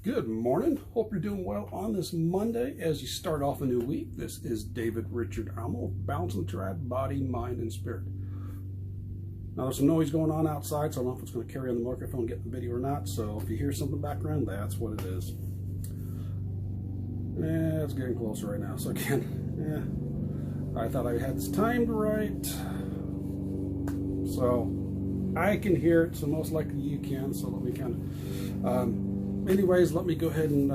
Good morning. Hope you're doing well on this Monday as you start off a new week. This is David Richard Amo, balancing the triad, body, mind, and spirit. Now there's some noise going on outside, so I don't know if it's going to carry on the microphone, get the video or not. So if you hear something in the background, that's what it is. It's getting closer right now. So again, I thought I had this timed right. So I can hear it, so most likely you can. So let me kind of... anyways, let me go ahead and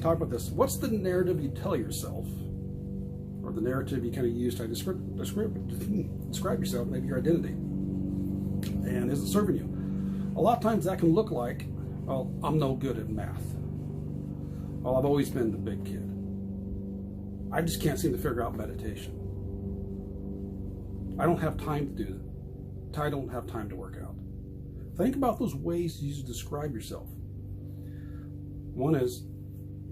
talk about this. What's the narrative you tell yourself, or the narrative you kind of use to describe yourself, maybe your identity? And is it serving you? A lot of times that can look like, well, I'm no good at math. Well, I've always been the big kid. I just can't seem to figure out meditation. I don't have time to do that. I don't have time to work out. Think about those ways you use to describe yourself. One is,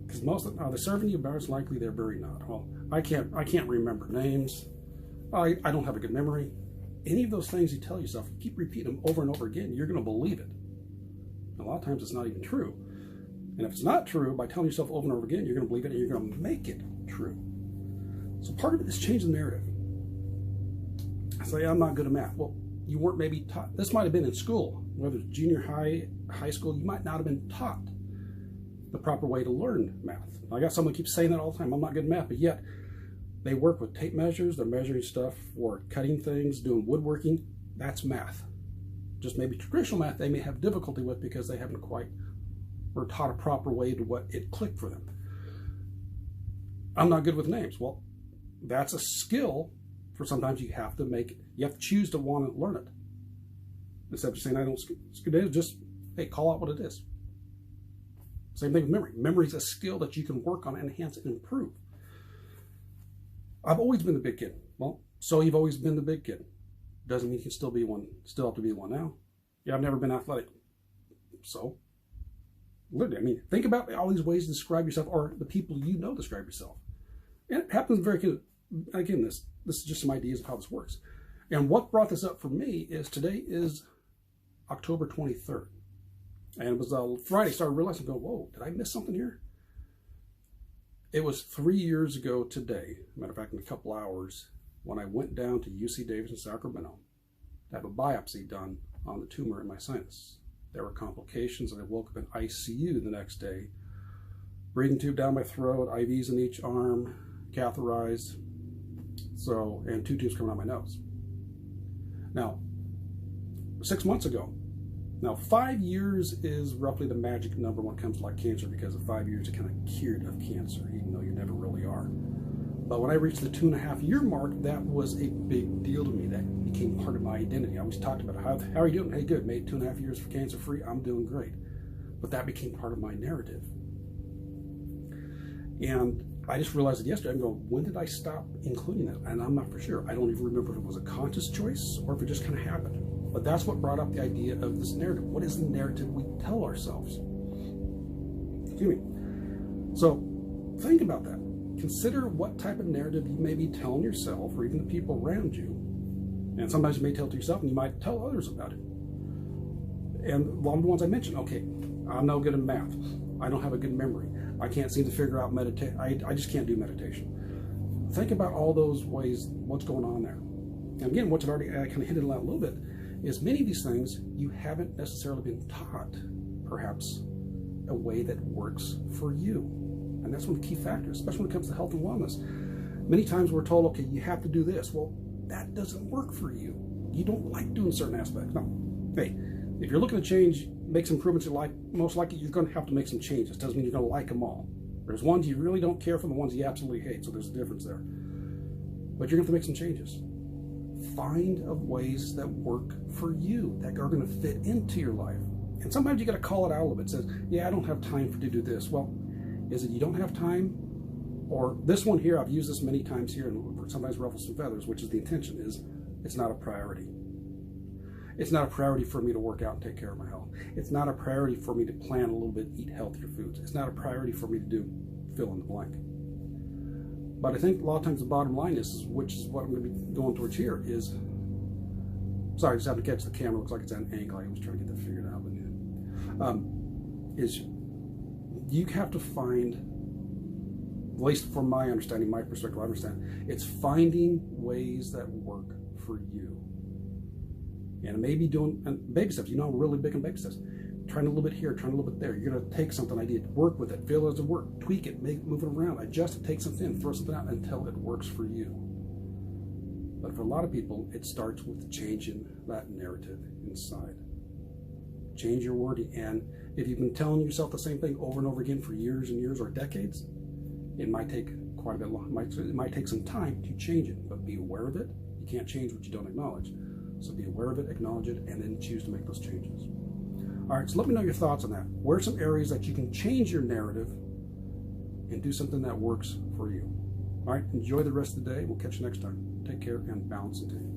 because most of them, are they serving you? But it's likely they're very not. Well, I can't remember names. I don't have a good memory. Any of those things you tell yourself, you keep repeating them over and over again, you're going to believe it. A lot of times it's not even true. And if it's not true, by telling yourself over and over again, you're going to believe it and you're going to make it true. So part of it is changing the narrative. I say, I'm not good at math. Well, you weren't maybe taught. This might have been in school, whether it's junior high, high school, you might not have been taught the proper way to learn math. I got someone who keeps saying that all the time. I'm not good at math, but yet they work with tape measures. They're measuring stuff for cutting things, doing woodworking. That's math. Just maybe traditional math they may have difficulty with because they haven't quite or taught a proper way to what it clicked for them. I'm not good with names. Well, that's a skill for sometimes you have to choose to want to learn it. Instead of saying I don't skedaddle, just, hey, call out what it is. Same thing with memory. Memory is a skill that you can work on, enhance, and improve. I've always been the big kid. Well, so you've always been the big kid. Doesn't mean you can still be one. Still have to be one now. Yeah, I've never been athletic. So, literally, I mean, think about all these ways to describe yourself, or the people you know describe yourself. And it happens very good. Again, this is just some ideas of how this works. And what brought this up for me is today is October 23rd. And it was Friday, so I realized, I go, whoa, did I miss something here? It was 3 years ago today, matter of fact, in a couple hours, when I went down to UC Davis in Sacramento to have a biopsy done on the tumor in my sinus. There were complications, and I woke up in ICU the next day. Breathing tube down my throat, IVs in each arm, catheterized, and 2 tubes coming out my nose. Now, 6 months ago, now 5 years is roughly the magic number when it comes to like cancer, because at 5 years you're kind of cured of cancer, even though you never really are. But when I reached the 2.5-year mark, that was a big deal to me. That became part of my identity. I always talked about how are you doing? Hey, good, made 2.5 years for cancer free. I'm doing great. But that became part of my narrative. And I just realized it yesterday. I'm going, when did I stop including that? And I'm not for sure. I don't even remember if it was a conscious choice or if it just kind of happened. But that's what brought up the idea of this narrative. What is the narrative we tell ourselves? Excuse me. So think about that. Consider what type of narrative you may be telling yourself or even the people around you. And sometimes you may tell it to yourself and you might tell others about it. And one of the ones I mentioned, okay, I'm no good at math. I don't have a good memory. I can't seem to figure out meditation. I just can't do meditation. Think about all those ways, what's going on there. And again, what's already, I kind of hinted at a little bit, is many of these things you haven't necessarily been taught, perhaps, a way that works for you. And that's one of the key factors, especially when it comes to health and wellness. Many times we're told, okay, you have to do this. Well, that doesn't work for you. You don't like doing certain aspects. No. Hey, if you're looking to change, make some improvements in life, most likely you're going to have to make some changes. Doesn't mean you're going to like them all. There's ones you really don't care for, the ones you absolutely hate, so there's a difference there. But you're going to have to make some changes. Find ways that work for you, that are going to fit into your life. And sometimes you got to call it out a little bit. It says, yeah, I don't have time to do this. Well, is it you don't have time? Or this one here, I've used this many times here and sometimes ruffles some feathers, which is the intention, is it's not a priority. It's not a priority for me to work out and take care of my health. It's not a priority for me to plan a little bit, eat healthier foods. It's not a priority for me to do fill in the blank. But I think a lot of times the bottom line is, which is what I'm going to be going towards here, is, sorry, I just have to catch the camera. Looks like it's at an angle. I was trying to get that figured out. But, is you have to find, at least from my understanding, my perspective, I understand, it's finding ways that work for you. And maybe doing baby steps. You know, I'm really big on baby steps. Trying a little bit here, trying a little bit there. You're going to take something I did, work with it, feel it doesn't work, tweak it, move it around, adjust it, take something in, throw something out until it works for you. But for a lot of people, it starts with changing that narrative inside. Change your wording. And if you've been telling yourself the same thing over and over again for years and years or decades, it might take quite a bit long. It might take some time to change it, but be aware of it. You can't change what you don't acknowledge. So be aware of it, acknowledge it, and then choose to make those changes. All right, so let me know your thoughts on that. Where are some areas that you can change your narrative and do something that works for you? All right, enjoy the rest of the day. We'll catch you next time. Take care and balance and take.